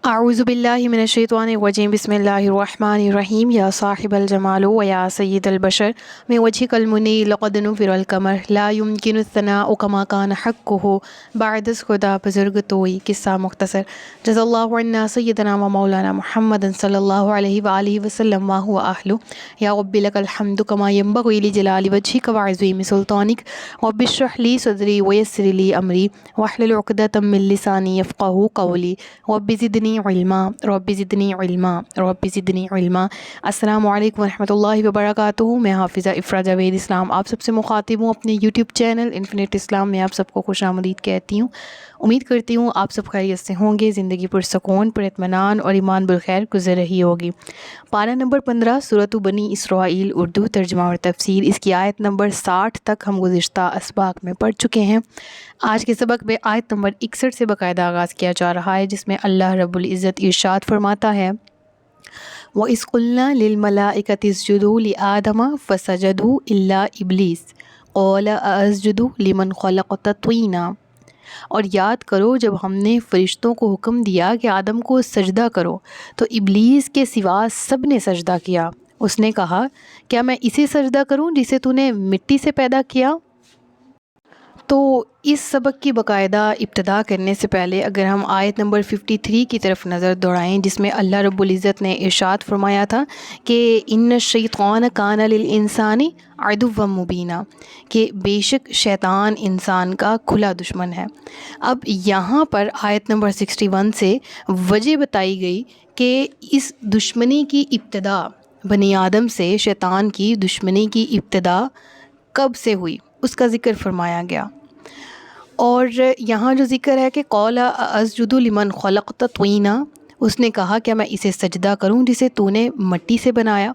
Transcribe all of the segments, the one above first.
اعوذ باللہ من الشیطان الرجیم بسم اللہ الرحمن الرحیم یا صاحب الجمال و یا سید البشر من وجهک المنیر لقد نفر القمر لا يمكن الثناء كما كان حقه بعد از خدا بزرگ توئی۔ قصہ مختصر۔ جزا اللہ عنا سیدنا و مولانا محمد صلی اللہ علیہ وآلہ وسلم ما هو اہلہ یا رب لک الحمد کما ينبغی لجلال وجهک وعظیم سلطانک رب اشرح لی صدری ویسر لی امری واحلل عقدۃ من لسانی یفقہوا قولی رب زدنی علما رب زدنی علما رب زدنی علما۔ السلام علیکم ورحمۃ اللہ وبرکاتہ۔ میں حافظہ افرا جاوید اسلام آپ سب سے مخاطب ہوں اپنے یوٹیوب چینل انفینٹ اسلام میں۔ آپ سب کو خوش آمدید کہتی ہوں۔ امید کرتی ہوں آپ سب خیریت سے ہوں گے، زندگی پرسکون، پر اطمینان اور ایمان بالخیر گزر رہی ہوگی۔ پارہ نمبر 15 سورۃ بنی اسرائیل، اردو ترجمہ اور تفسیر۔ اس کی آیت نمبر 60 تک ہم گزشتہ اسباق میں پڑھ چکے ہیں۔ آج کے سبق میں آیت نمبر 61 سے باقاعدہ آغاز کیا جا رہا ہے، جس میں اللہ رب العزت ارشاد فرماتا ہے وَإِذْ قُلْنَا لِلْمَلَائِكَةِ اسْجُدُوا لِآدَمَ فَسَجَدُوا إِلَّا إِبْلِيسَ قَالَ أَأَسْجُدُ لِمَنْ خَلَقْتَ طِينًا۔ اور یاد کرو جب ہم نے فرشتوں کو حکم دیا کہ آدم کو سجدہ کرو تو ابلیس کے سوا سب نے سجدہ کیا۔ اس نے کہا کیا میں اسے سجدہ کروں جسے تو نے مٹی سے پیدا کیا؟ تو اس سبق کی باقاعدہ ابتدا کرنے سے پہلے اگر ہم آیت نمبر 53 کی طرف نظر دوڑائیں، جس میں اللہ رب العزت نے ارشاد فرمایا تھا کہ ان الشیطان کان للانسان عدوا مبینا، کہ بے شک شیطان انسان کا کھلا دشمن ہے۔ اب یہاں پر آیت نمبر 61 سے وجہ بتائی گئی کہ اس دشمنی کی ابتدا، بنی آدم سے شیطان کی دشمنی کی ابتدا کب سے ہوئی، اس کا ذکر فرمایا گیا۔ اور یہاں جو ذکر ہے کہ قال اسجد لمن خلقت طینا، اس نے کہا کیا میں اسے سجدہ کروں جسے تو نے مٹی سے بنایا۔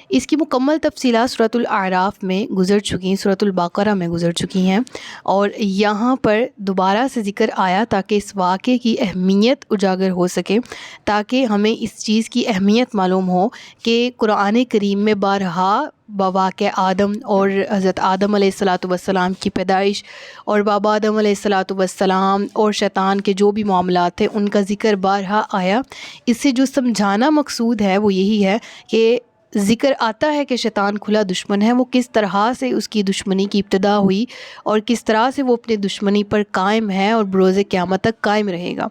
اس کی مکمل تفصیلات سورۃ الاعراف میں گزر چکی ہیں، سورۃ البقرہ میں گزر چکی ہیں، اور یہاں پر دوبارہ سے ذکر آیا تاکہ اس واقعے کی اہمیت اجاگر ہو سکے، تاکہ ہمیں اس چیز کی اہمیت معلوم ہو کہ قرآن کریم میں بارہا بواقع آدم اور حضرت آدم علیہ السلام کی پیدائش اور بابا آدم علیہ السلام اور شیطان کے جو بھی معاملات تھے ان کا ذکر بارہا آیا۔ اس سے جو سمجھانا مقصود ہے وہ یہی ہے کہ ذکر آتا ہے کہ شیطان کھلا دشمن ہے، وہ کس طرح سے اس کی دشمنی کی ابتدا ہوئی اور کس طرح سے وہ اپنے دشمنی پر قائم ہے اور بروز قیامت تک قائم رہے گا۔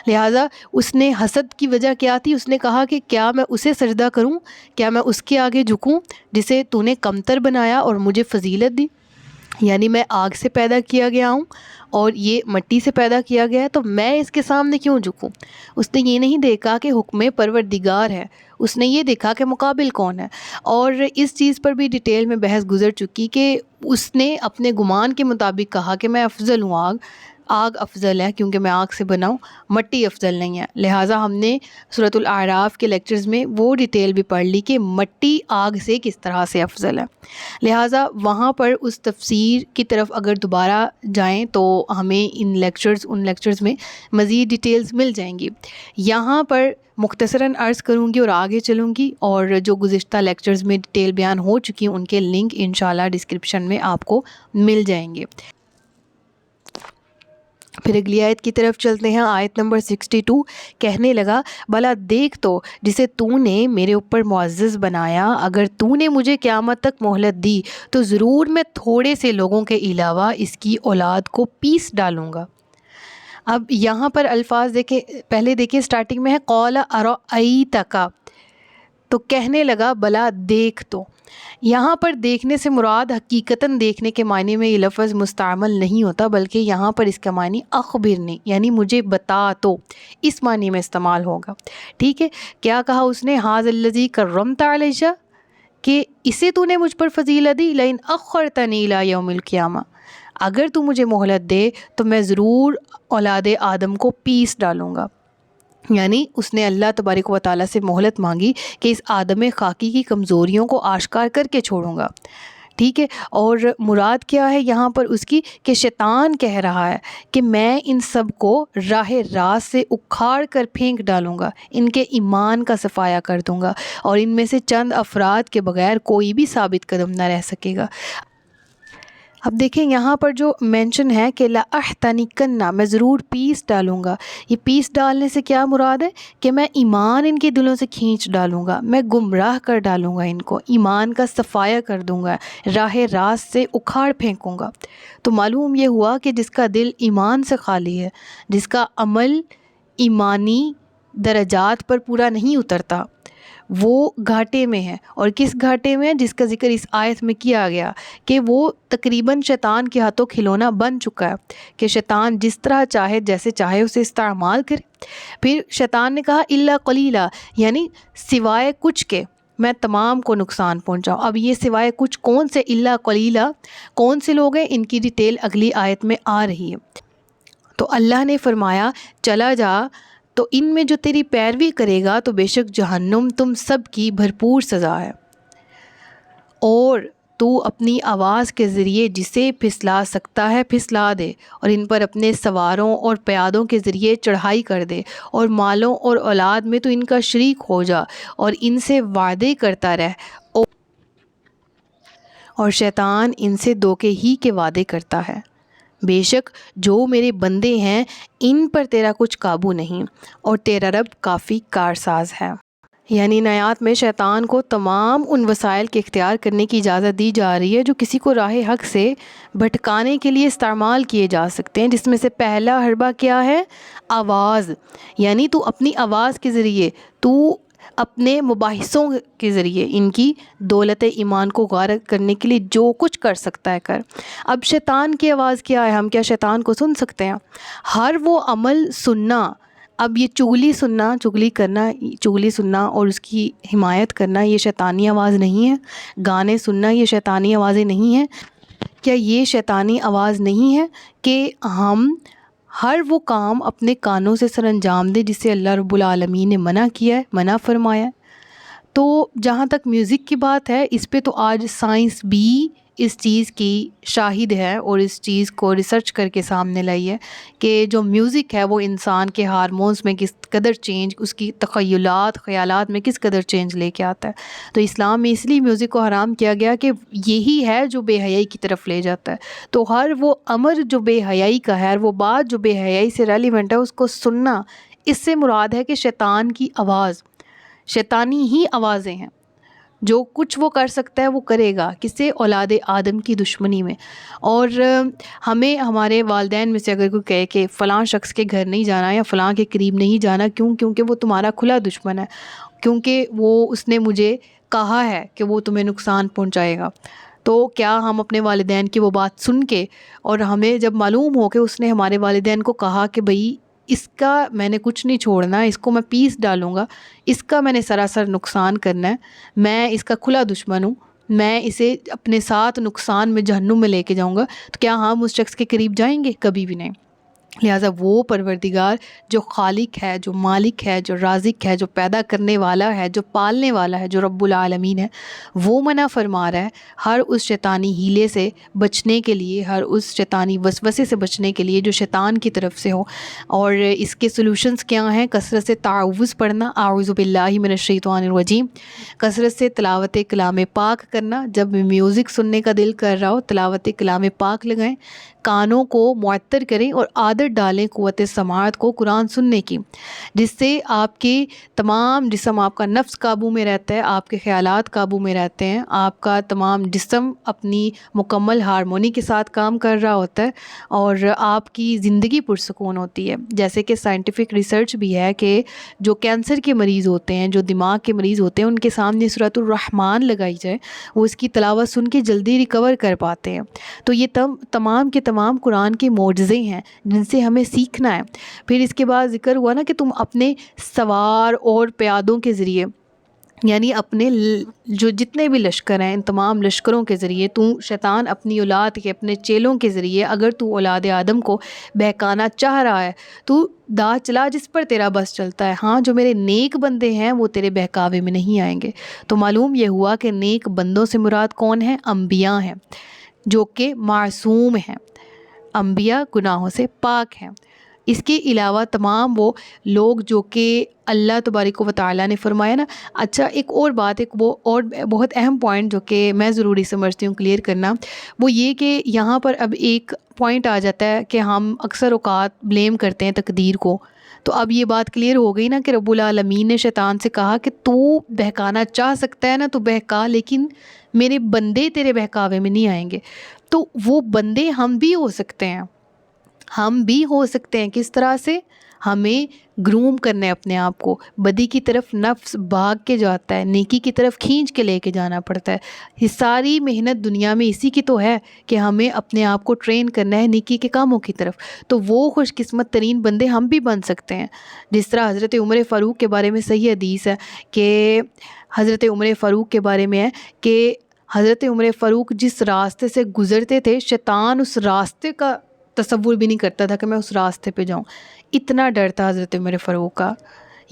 لہٰذا اس نے حسد کی وجہ کیا تھی؟ اس نے کہا کہ کیا میں اسے سجدہ کروں، کیا میں اس کے آگے جھکوں جسے تو نے کمتر بنایا اور مجھے فضیلت دی، یعنی میں آگ سے پیدا کیا گیا ہوں اور یہ مٹی سے پیدا کیا گیا ہے، تو میں اس کے سامنے کیوں جھکوں؟ اس نے یہ نہیں دیکھا کہ حکم پروردگار ہے، اس نے یہ دیکھا کہ مقابل کون ہے۔ اور اس چیز پر بھی ڈیٹیل میں بحث گزر چکی کہ اس نے اپنے گمان کے مطابق کہا کہ میں افضل ہوں، آگ افضل ہے کیونکہ میں آگ سے بنا ہوں، مٹی افضل نہیں ہے۔ لہٰذا ہم نے سورۃ الاعراف کے لیکچرز میں وہ ڈیٹیل بھی پڑھ لی کہ مٹی آگ سے کس طرح سے افضل ہے۔ لہٰذا وہاں پر اس تفسیر کی طرف اگر دوبارہ جائیں تو ہمیں ان لیکچرز میں مزید ڈیٹیلز مل جائیں گی۔ یہاں پر مختصراً عرض کروں گی اور آگے چلوں گی، اور جو گزشتہ لیکچرز میں ڈیٹیل بیان ہو چکی ہیں ان کے لنک انشاءاللہ ڈسکرپشن میں آپ کو مل جائیں گے۔ پھر اگلی آیت کی طرف چلتے ہیں۔ آیت نمبر 62 کہنے لگا بھلا دیکھ تو جسے تو نے میرے اوپر معزز بنایا، اگر تو نے مجھے قیامت تک مہلت دی تو ضرور میں تھوڑے سے لوگوں کے علاوہ اس کی اولاد کو پیس ڈالوں گا۔ اب یہاں پر الفاظ دیکھیں، پہلے دیکھیں سٹارٹنگ میں ہے قال ارأیتک، تو کہنے لگا بھلا دیکھ تو۔ یہاں پر دیکھنے سے مراد حقیقتاً دیکھنے کے معنی میں یہ لفظ مستعمل نہیں ہوتا، بلکہ یہاں پر اس کا معنی اخبرنی، یعنی مجھے بتا تو، اس معنی میں استعمال ہوگا۔ ٹھیک ہے، کیا کہا اس نے؟ ھذا الذی کرمت علیہ، کہ اسے تو نے مجھ پر فضیلت دی، لئن اخرتنی الی یوم القیامہ، اگر تو مجھے مہلت دے تو میں ضرور اولاد آدم کو پیس ڈالوں گا۔ یعنی اس نے اللہ تبارک و تعالیٰ سے مہلت مانگی کہ اس آدم خاکی کی کمزوریوں کو آشکار کر کے چھوڑوں گا۔ ٹھیک ہے، اور مراد کیا ہے یہاں پر اس کی؟ کہ شیطان کہہ رہا ہے کہ میں ان سب کو راہ راست سے اکھاڑ کر پھینک ڈالوں گا، ان کے ایمان کا صفایا کر دوں گا، اور ان میں سے چند افراد کے بغیر کوئی بھی ثابت قدم نہ رہ سکے گا۔ اب دیکھیں یہاں پر جو مینشن ہے کہ لَأَحْتَنِكَنَّ، میں ضرور پیس ڈالوں گا. یہ پیس ڈالنے سے کیا مراد ہے کہ میں ایمان ان کے دلوں سے کھینچ ڈالوں گا، میں گمراہ کر ڈالوں گا، ان کو ایمان کا صفایا کر دوں گا، راہ راست سے اکھاڑ پھینکوں گا. تو معلوم یہ ہوا کہ جس کا دل ایمان سے خالی ہے، جس کا عمل ایمانی درجات پر پورا نہیں اترتا، وہ گھاٹے میں ہے. اور کس گھاٹے میں؟ جس کا ذکر اس آیت میں کیا گیا کہ وہ تقریباً شیطان کے ہاتھوں کھلونا بن چکا ہے کہ شیطان جس طرح چاہے جیسے چاہے اسے استعمال کرے. پھر شیطان نے کہا الا قلیلا، یعنی سوائے کچھ کے میں تمام کو نقصان پہنچاؤں. اب یہ سوائے کچھ کون سے الا قلیلا کون سے لوگ ہیں، ان کی ڈیٹیل اگلی آیت میں آ رہی ہے. تو اللہ نے فرمایا چلا جا، تو ان میں جو تیری پیروی کرے گا تو بے شک جہنم تم سب کی بھرپور سزا ہے، اور تو اپنی آواز کے ذریعے جسے پھسلا سکتا ہے پھسلا دے، اور ان پر اپنے سواروں اور پیادوں کے ذریعے چڑھائی کر دے، اور مالوں اور اولاد میں تو ان کا شریک ہو جا، اور ان سے وعدے کرتا رہ، اور شیطان ان سے دھوکے ہی کے وعدے کرتا ہے. بے شک جو میرے بندے ہیں ان پر تیرا کچھ قابو نہیں، اور تیرا رب کافی کارساز ہے. یعنی ان آیات میں شیطان کو تمام ان وسائل کے اختیار کرنے کی اجازت دی جا رہی ہے جو کسی کو راہ حق سے بھٹکانے کے لیے استعمال کیے جا سکتے ہیں، جس میں سے پہلا حربہ کیا ہے؟ آواز. یعنی تو اپنی آواز کے ذریعے، تو اپنے مباحثوں کے ذریعے ان کی دولت ایمان کو غارت کرنے کے لیے جو کچھ کر سکتا ہے کر. اب شیطان کی آواز کیا ہے؟ ہم کیا شیطان کو سن سکتے ہیں؟ ہر وہ عمل سننا. اب یہ چغلی سننا اور اس کی حمایت کرنا یہ شیطانی آواز نہیں ہے؟ گانے سننا یہ شیطانی آوازیں نہیں ہیں؟ کیا یہ شیطانی آواز نہیں ہے کہ ہم ہر وہ کام اپنے کانوں سے سر انجام دیں جسے اللہ رب العالمین نے منع کیا ہے، منع فرمایا ہے؟ تو جہاں تک میوزک کی بات ہے، اس پہ تو آج سائنس بھی اس چیز کی شاہد ہے اور اس چیز کو ریسرچ کر کے سامنے لائی ہے کہ جو میوزک ہے وہ انسان کے ہارمونز میں کس قدر چینج، اس کی تخیلات خیالات میں کس قدر چینج لے کے آتا ہے. تو اسلام میں اس لیے میوزک کو حرام کیا گیا کہ یہی ہے جو بے حیائی کی طرف لے جاتا ہے. تو ہر وہ امر جو بے حیائی کا ہے، ہر وہ بات جو بے حیائی سے ریلیونٹ ہے، اس کو سننا. اس سے مراد ہے کہ شیطان کی آواز، شیطانی ہی آوازیں ہیں. جو کچھ وہ کر سکتا ہے وہ کرے گا، کسے؟ اولاد آدم کی دشمنی میں. اور ہمیں ہمارے والدین میں سے اگر کوئی کہے کہ فلاں شخص کے گھر نہیں جانا یا فلاں کے قریب نہیں جانا، کیونکہ وہ تمہارا کھلا دشمن ہے، کیونکہ اس نے مجھے کہا ہے کہ وہ تمہیں نقصان پہنچائے گا. تو کیا ہم اپنے والدین کی وہ بات سن کے، اور ہمیں جب معلوم ہو کہ اس نے ہمارے والدین کو کہا کہ بھئی اس کا میں نے کچھ نہیں چھوڑنا، اس کو میں پیس ڈالوں گا، اس کا میں نے سراسر نقصان کرنا ہے، میں اس کا کھلا دشمن ہوں، میں اسے اپنے ساتھ نقصان میں جہنم میں لے کے جاؤں گا، تو کیا ہم اس شخص کے قریب جائیں گے؟ کبھی بھی نہیں. لہٰذا وہ پروردگار جو خالق ہے، جو مالک ہے، جو رازق ہے، جو پیدا کرنے والا ہے، جو پالنے والا ہے، جو رب العالمین ہے، وہ منع فرما رہا ہے ہر اس شیطانی ہیلے سے بچنے کے لیے، ہر اس شیطانی وسوسے سے بچنے کے لیے جو شیطان کی طرف سے ہو. اور اس کے سلوشنز کیا ہیں؟ کثرت سے تعوذ پڑھنا، اعوذ باللہ من الشیطان الرجیم، کثرت سے تلاوت کلام پاک کرنا. جب میوزک سننے کا دل کر رہا ہو تلاوت کلام پاک لگائیں، کانوں کو معطر کریں اور عادت ڈالیں قوت سماعت کو قرآن سننے کی، جس سے آپ کے تمام جسم، آپ کا نفس قابو میں رہتا ہے، آپ کے خیالات قابو میں رہتے ہیں، آپ کا تمام جسم اپنی مکمل ہارمونی کے ساتھ کام کر رہا ہوتا ہے، اور آپ کی زندگی پرسکون ہوتی ہے. جیسے کہ سائنٹیفک ریسرچ بھی ہے کہ جو کینسر کے مریض ہوتے ہیں، جو دماغ کے مریض ہوتے ہیں، ان کے سامنے سورۃ الرحمن لگائی جائے، وہ اس کی تلاوت سن کے جلدی ریکور کر پاتے ہیں. تو یہ تمام کے تمام قرآن کے معجزے ہیں جن سے ہمیں سیکھنا ہے. پھر اس کے بعد ذکر ہوا نا کہ تم اپنے سوار اور پیادوں کے ذریعے، یعنی اپنے جو جتنے بھی لشکر ہیں ان تمام لشکروں کے ذریعے، تو شیطان اپنی اولاد کے، اپنے چیلوں کے ذریعے، اگر تو اولاد آدم کو بہکانا چاہ رہا ہے تو دا چلا جس پر تیرا بس چلتا ہے. ہاں جو میرے نیک بندے ہیں وہ تیرے بہکاوے میں نہیں آئیں گے. تو معلوم یہ ہوا کہ نیک بندوں سے مراد کون ہیں؟ انبیاء ہیں جو کہ معصوم ہیں، انبیاء گناہوں سے پاک ہیں. اس کے علاوہ تمام وہ لوگ جو کہ اللہ تبارک و تعالیٰ نے فرمایا نا. اچھا ایک اور بات، ایک وہ اور بہت اہم پوائنٹ جو کہ میں ضروری سمجھتی ہوں کلیئر کرنا، وہ یہ کہ یہاں پر اب ایک پوائنٹ آ جاتا ہے کہ ہم اکثر اوقات بلیم کرتے ہیں تقدیر کو. تو اب یہ بات کلیئر ہو گئی نا کہ رب العالمین نے شیطان سے کہا کہ تو بہکانا چاہ سکتا ہے نا تو بہکا، لیکن میرے بندے تیرے بہکاوے میں نہیں آئیں گے. تو وہ بندے ہم بھی ہو سکتے ہیں، ہم بھی ہو سکتے ہیں. کس طرح سے؟ ہمیں گروم کرنا ہے اپنے آپ کو. بدی کی طرف نفس بھاگ کے جاتا ہے، نیکی کی طرف کھینچ کے لے کے جانا پڑتا ہے. یہ ساری محنت دنیا میں اسی کی تو ہے کہ ہمیں اپنے آپ کو ٹرین کرنا ہے نیکی کے کاموں کی طرف. تو وہ خوش قسمت ترین بندے ہم بھی بن سکتے ہیں. جس طرح حضرت عمر فاروق کے بارے میں صحیح حدیث ہے کہ حضرت عمر فاروق کے بارے میں ہے کہ حضرت عمر فاروق جس راستے سے گزرتے تھے، شیطان اس راستے کا تصور بھی نہیں کرتا تھا کہ میں اس راستے پہ جاؤں. اتنا ڈر تھا حضرت عمر فاروق کا،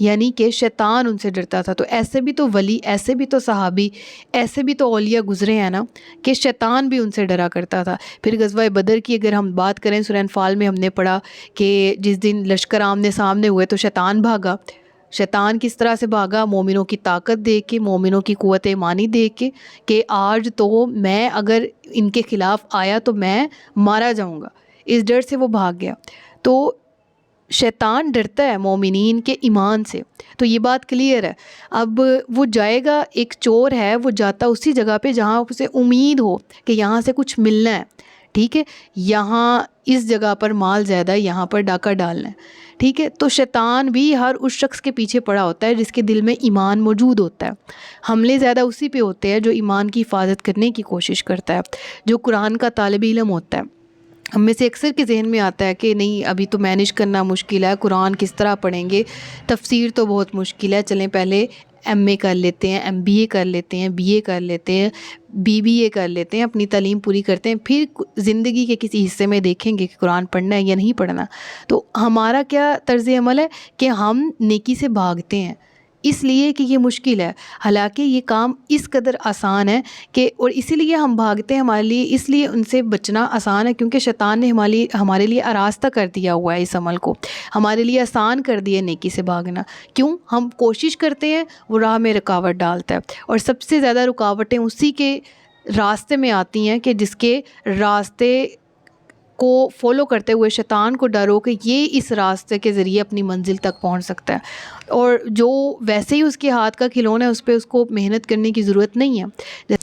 یعنی کہ شیطان ان سے ڈرتا تھا. تو ایسے بھی تو ولی، ایسے بھی تو صحابی، ایسے بھی تو اولیاء گزرے ہیں نا کہ شیطان بھی ان سے ڈرا کرتا تھا. پھر غزوہ بدر کی اگر ہم بات کریں، سورہ انفال میں ہم نے پڑھا کہ جس دن لشکر آمنے سامنے ہوئے تو شیطان بھاگا. شیطان کس طرح سے بھاگا؟ مومنوں کی طاقت دیکھ کے، مومنوں کی قوت ایمانی دیکھ کے کہ آج تو میں اگر ان کے خلاف آیا تو میں مارا جاؤں گا. اس ڈر سے وہ بھاگ گیا. تو شیطان ڈرتا ہے مومنین کے ایمان سے. تو یہ بات کلیئر ہے. اب وہ جائے گا، ایک چور ہے وہ جاتا اسی جگہ پہ جہاں اسے امید ہو کہ یہاں سے کچھ ملنا ہے، ٹھیک ہے، یہاں اس جگہ پر مال زیادہ ہے، یہاں پر ڈاکہ ڈالنا ہے، ٹھیک ہے. تو شیطان بھی ہر اس شخص کے پیچھے پڑا ہوتا ہے جس کے دل میں ایمان موجود ہوتا ہے. حملے زیادہ اسی پہ ہوتے ہیں جو ایمان کی حفاظت کرنے کی کوشش کرتا ہے، جو قرآن کا طالب علم ہوتا ہے. ہم میں سے اکثر کے ذہن میں آتا ہے کہ نہیں ابھی تو مینیج کرنا مشکل ہے، قرآن کس طرح پڑھیں گے، تفسیر تو بہت مشکل ہے، چلیں پہلے ایم اے کر لیتے ہیں، ایم بی اے کر لیتے ہیں، بی اے کر لیتے ہیں، بی اے کر لیتے ہیں، اپنی تعلیم پوری کرتے ہیں، پھر زندگی کے کسی حصے میں دیکھیں گے کہ قرآن پڑھنا ہے یا نہیں پڑھنا. تو ہمارا کیا طرز عمل ہے کہ ہم نیکی سے بھاگتے ہیں اس لیے کہ یہ مشکل ہے، حالانکہ یہ کام اس قدر آسان ہے کہ، اور اسی لیے ہم بھاگتے ہیں ہمارے لیے، اس لیے ان سے بچنا آسان ہے کیونکہ شیطان نے ہمارے لیے آراستہ کر دیا ہوا ہے اس عمل کو، ہمارے لیے آسان کر دیا نیکی سے بھاگنا. کیوں؟ ہم کوشش کرتے ہیں، وہ راہ میں رکاوٹ ڈالتا ہے. اور سب سے زیادہ رکاوٹیں اسی کے راستے میں آتی ہیں کہ جس کے راستے کو فالو کرتے ہوئے شیطان کو ڈر ہو کہ یہ اس راستے کے ذریعے اپنی منزل تک پہنچ سکتا ہے، اور جو ویسے ہی اس کے ہاتھ کا کھلونا ہے اس پہ اس کو محنت کرنے کی ضرورت نہیں ہے.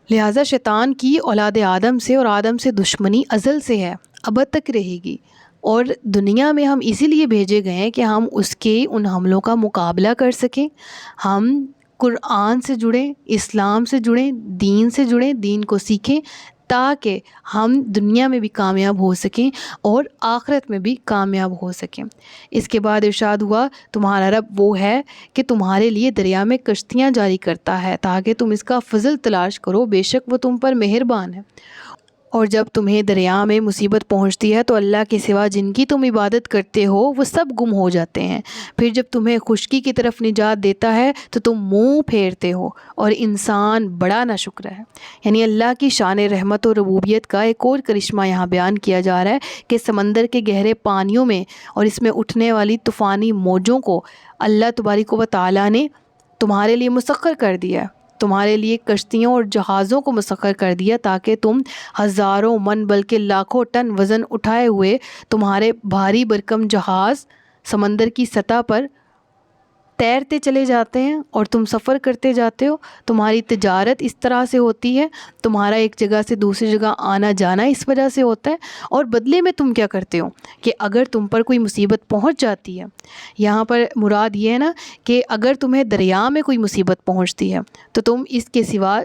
لہٰذا شیطان کی اولاد آدم سے اور آدم سے دشمنی ازل سے ہے، ابد تک رہے گی. اور دنیا میں ہم اسی لیے بھیجے گئے ہیں کہ ہم اس کے ان حملوں کا مقابلہ کر سکیں، ہم قرآن سے جڑیں، اسلام سے جڑیں، دین سے جڑیں، دین کو سیکھیں تاکہ ہم دنیا میں بھی کامیاب ہو سکیں اور آخرت میں بھی کامیاب ہو سکیں. اس کے بعد ارشاد ہوا تمہارا رب وہ ہے کہ تمہارے لیے دریا میں کشتیاں جاری کرتا ہے تاکہ تم اس کا فضل تلاش کرو، بے شک وہ تم پر مہربان ہے. اور جب تمہیں دریا میں مصیبت پہنچتی ہے تو اللہ کے سوا جن کی تم عبادت کرتے ہو وہ سب گم ہو جاتے ہیں. پھر جب تمہیں خشکی کی طرف نجات دیتا ہے تو تم منہ پھیرتے ہو، اور انسان بڑا ناشکر ہے. یعنی اللہ کی شان رحمت و ربوبیت کا ایک اور کرشمہ یہاں بیان کیا جا رہا ہے کہ سمندر کے گہرے پانیوں میں اور اس میں اٹھنے والی طوفانی موجوں کو اللہ تبارک و تعالیٰ نے تمہارے لیے مسخر کر دیا ہے، تمہارے لیے کشتیوں اور جہازوں کو مسخر کر دیا تاکہ تم ہزاروں من بلکہ لاکھوں ٹن وزن اٹھائے ہوئے تمہارے بھاری بھرکم جہاز سمندر کی سطح پر تیرتے چلے جاتے ہیں اور تم سفر کرتے جاتے ہو. تمہاری تجارت اس طرح سے ہوتی ہے، تمہارا ایک جگہ سے دوسری جگہ آنا جانا اس وجہ سے ہوتا ہے. اور بدلے میں تم کیا کرتے ہو کہ اگر تم پر کوئی مصیبت پہنچ جاتی ہے، یہاں پر مراد یہ ہے نا کہ اگر تمہیں دریا میں کوئی مصیبت پہنچتی ہے تو تم اس کے سوا،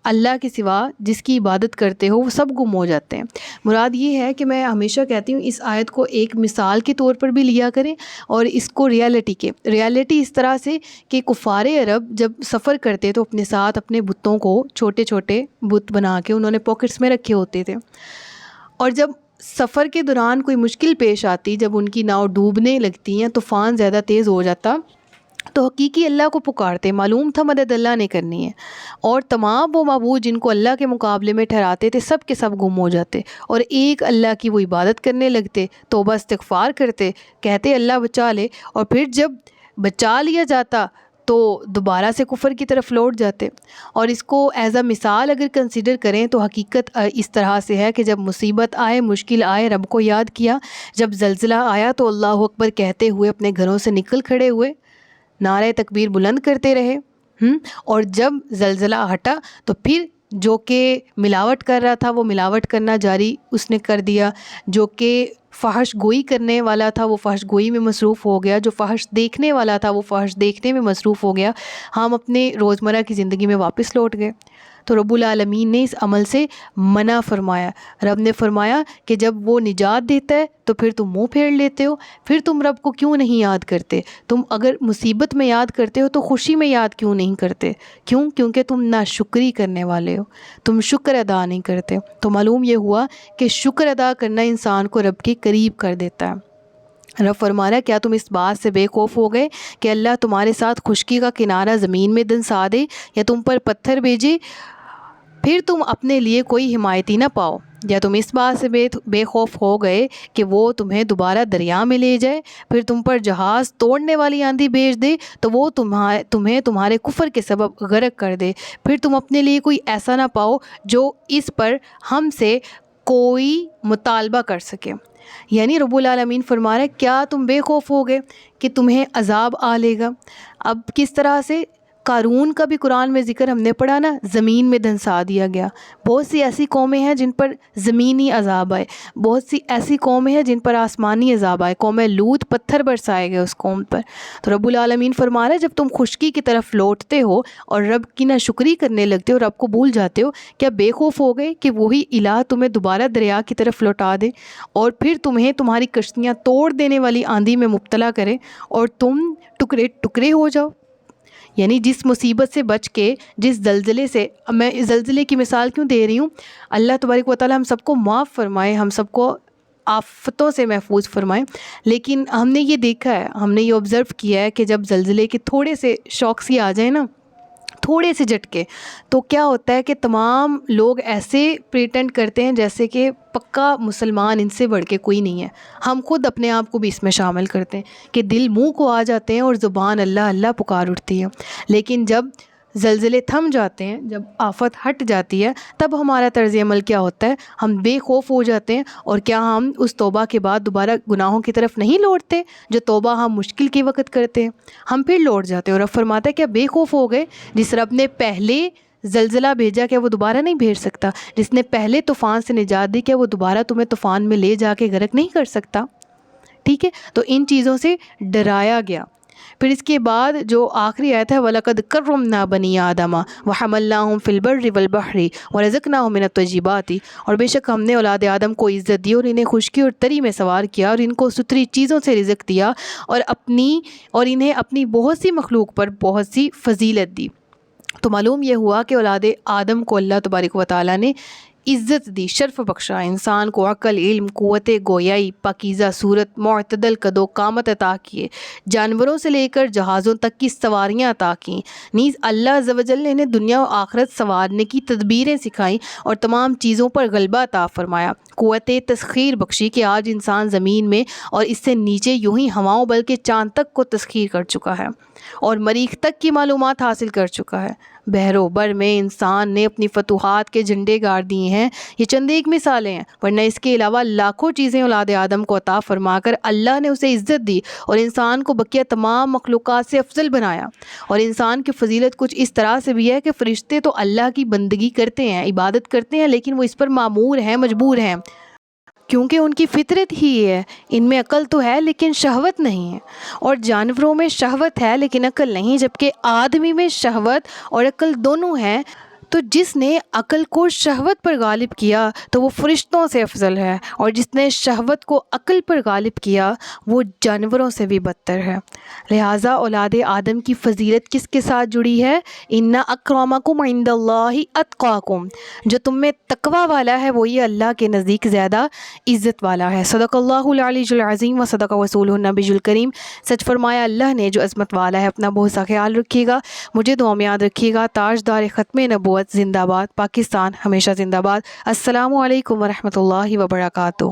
اللہ کے سوا جس کی عبادت کرتے ہو وہ سب گم ہو جاتے ہیں. مراد یہ ہے کہ میں ہمیشہ کہتی ہوں اس آیت کو ایک مثال کے طور پر بھی لیا کریں اور اس کو ریالٹی اس طرح سے کہ کفار عرب جب سفر کرتے تو اپنے ساتھ اپنے بتوں کو چھوٹے چھوٹے بت بنا کے انہوں نے پاکٹس میں رکھے ہوتے تھے، اور جب سفر کے دوران کوئی مشکل پیش آتی، جب ان کی ناؤ ڈوبنے لگتی ہیں، طوفان زیادہ تیز ہو جاتا تو حقیقی اللہ کو پکارتے، معلوم تھا مدد اللہ نے کرنی ہے، اور تمام وہ معبود جن کو اللہ کے مقابلے میں ٹھہراتے تھے سب کے سب گم ہو جاتے، اور ایک اللہ کی وہ عبادت کرنے لگتے، توبہ استغفار کرتے، کہتے اللہ بچا لے، اور پھر جب بچا لیا جاتا تو دوبارہ سے کفر کی طرف لوٹ جاتے۔ اور اس کو ایز اے مثال اگر کنسیڈر کریں تو حقیقت اس طرح سے ہے کہ جب مصیبت آئے، مشکل آئے، رب کو یاد کیا، جب زلزلہ آیا تو اللہ اکبر کہتے ہوئے اپنے گھروں سے نکل کھڑے ہوئے، نعرہ تکبیر بلند کرتے رہے، اور جب زلزلہ ہٹا تو پھر جو کہ ملاوٹ کر رہا تھا وہ ملاوٹ کرنا جاری اس نے کر دیا، جو کہ فحش گوئی کرنے والا تھا وہ فحش گوئی میں مصروف ہو گیا، جو فحش دیکھنے والا تھا وہ فحش دیکھنے میں مصروف ہو گیا، ہم اپنے روزمرہ کی زندگی میں واپس لوٹ گئے۔ تو رب العالمین نے اس عمل سے منع فرمایا۔ رب نے فرمایا کہ جب وہ نجات دیتا ہے تو پھر تم منہ پھیر لیتے ہو، پھر تم رب کو کیوں نہیں یاد کرتے؟ تم اگر مصیبت میں یاد کرتے ہو تو خوشی میں یاد کیوں نہیں کرتے؟ کیونکہ تم ناشکری کرنے والے ہو، تم شکر ادا نہیں کرتے۔ تو معلوم یہ ہوا کہ شکر ادا کرنا انسان کو رب کے قریب کر دیتا ہے۔ رب فرما رہا ہے کیا تم اس بات سے بے خوف ہو گئے کہ اللہ تمہارے ساتھ خشکی کا کنارہ زمین میں دنسا دے یا تم پر پتھر بھیجے پھر تم اپنے لیے کوئی حمایتی نہ پاؤ؟ یا تم اس بات سے بے خوف ہو گئے کہ وہ تمہیں دوبارہ دریا میں لے جائے، پھر تم پر جہاز توڑنے والی آندھی بھیج دے تو وہ تمہیں تمہارے کفر کے سبب غرق کر دے، پھر تم اپنے لیے کوئی ایسا نہ پاؤ جو اس پر ہم سے کوئی مطالبہ کر سکے؟ یعنی رب العالمین فرما رہا ہے کیا تم بے خوف ہو گئے کہ تمہیں عذاب آ لے گا؟ اب کس طرح سے قارون کا بھی قرآن میں ذکر ہم نے پڑھا نا، زمین میں دھنسا دیا گیا۔ بہت سی ایسی قومیں ہیں جن پر زمینی عذاب آئے، بہت سی ایسی قومیں ہیں جن پر آسمانی عذاب آئے۔ قوم لوط پتھر برسائے گئے اس قوم پر۔ تو رب العالمین فرما رہا ہے جب تم خشکی کی طرف لوٹتے ہو اور رب کی ناشکری کرنے لگتے ہو، رب کو بھول جاتے ہو، کیا بے خوف ہو گئے کہ وہی الہ تمہیں دوبارہ دریا کی طرف لوٹا دے اور پھر تمہیں تمہاری کشتیاں توڑ دینے والی آندھی میں مبتلا کرے اور تم ٹکڑے ٹکڑے ہو جاؤ؟ یعنی جس مصیبت سے بچ کے، جس زلزلے سے، میں اس زلزلے کی مثال کیوں دے رہی ہوں، اللہ تبارک و تعالی ہم سب کو معاف فرمائے، ہم سب کو آفتوں سے محفوظ فرمائے، لیکن ہم نے یہ دیکھا ہے، ہم نے یہ آبزرو کیا ہے کہ جب زلزلے کے تھوڑے سے شاکس ہی آ جائیں نا، تھوڑے سے جھٹکے، تو کیا ہوتا ہے کہ تمام لوگ ایسے پریٹینڈ کرتے ہیں جیسے کہ پکا مسلمان ان سے بڑھ کے کوئی نہیں ہے۔ ہم خود اپنے آپ کو بھی اس میں شامل کرتے ہیں کہ دل منہ کو آ جاتے ہیں اور زبان اللہ اللہ پکار اٹھتی ہے، لیکن جب زلزلے تھم جاتے ہیں، جب آفت ہٹ جاتی ہے، تب ہمارا طرز عمل کیا ہوتا ہے؟ ہم بے خوف ہو جاتے ہیں، اور کیا ہم اس توبہ کے بعد دوبارہ گناہوں کی طرف نہیں لوٹتے؟ جو توبہ ہم مشکل کے وقت کرتے ہیں ہم پھر لوٹ جاتے ہیں۔ اور اب فرماتا ہے کیا بے خوف ہو گئے؟ جس رب نے پہلے زلزلہ بھیجا کیا وہ دوبارہ نہیں بھیج سکتا؟ جس نے پہلے طوفان سے نجات دی کیا وہ دوبارہ تمہیں طوفان میں لے جا کے غرق نہیں کر سکتا؟ ٹھیک ہے، تو ان چیزوں سے ڈرایا گیا۔ پھر اس کے بعد جو آخری آیت ہے وَلَقَدْ كَرَّمْنَا بَنِي آدَمَ وَحَمَلْنَاهُمْ فِي الْبَرِّ وَالْبَحْرِ وَرَزَقْنَاهُمْ مِنَ الطَّيِّبَاتِ، اور بے شک ہم نے اولاد آدم کو عزت دی اور انہیں خشکی اور تری میں سوار کیا اور ان کو ستھری چیزوں سے رزق دیا اور انہیں اپنی بہت سی مخلوق پر بہت سی فضیلت دی۔ تو معلوم یہ ہوا کہ اولاد آدم کو اللہ تبارک و تعالیٰ نے عزت دی، شرف بخشا، انسان کو عقل، علم، قوت گویائی، پاکیزہ صورت، معتدل قد و قامت عطا کیے، جانوروں سے لے کر جہازوں تک کی سواریاں عطا کیں، نیز اللہ عز و جل نے انہیں دنیا و آخرت سنوارنے کی تدبیریں سکھائیں اور تمام چیزوں پر غلبہ عطا فرمایا، قوت تسخیر بخشی کہ آج انسان زمین میں اور اس سے نیچے یوں ہی ہواؤں بلکہ چاند تک کو تسخیر کر چکا ہے اور مریخ تک کی معلومات حاصل کر چکا ہے۔ بحر و بر میں انسان نے اپنی فتوحات کے جھنڈے گاڑ دیے ہیں۔ یہ چند ایک مثالیں ہیں، ورنہ اس کے علاوہ لاکھوں چیزیں اولاد آدم کو عطا فرما کر اللہ نے اسے عزت دی اور انسان کو بقیہ تمام مخلوقات سے افضل بنایا۔ اور انسان کی فضیلت کچھ اس طرح سے بھی ہے کہ فرشتے تو اللہ کی بندگی کرتے ہیں، عبادت کرتے ہیں، لیکن وہ اس پر مامور ہیں، مجبور ہیں، کیونکہ ان کی فطرت ہی ہے۔ ان میں عقل تو ہے لیکن شہوت نہیں ہے، اور جانوروں میں شہوت ہے لیکن عقل نہیں، جبکہ آدمی میں شہوت اور عقل دونوں ہیں، تو جس نے عقل کو شہوت پر غالب کیا تو وہ فرشتوں سے افضل ہے، اور جس نے شہوت کو عقل پر غالب کیا وہ جانوروں سے بھی بدتر ہے۔ لہٰذا اولاد آدم کی فضیلت کس کے ساتھ جڑی ہے؟ ان اکرمکم عند اللہ اتقاکم، جو تم میں تقوی والا ہے وہی اللہ کے نزدیک زیادہ عزت والا ہے۔ صدق اللہ العلی العظیم و صدق رسولہ النبی الکریم۔ سچ فرمایا اللہ نے جو عظمت والا ہے۔ اپنا بہت سا خیال رکھیے گا، مجھے دعا میں یاد رکھیے گا۔ تاجدار ختم نبوت زندہ باد، پاکستان ہمیشہ زندہ باد۔ السلام علیکم ورحمۃ اللہ وبرکاتہ۔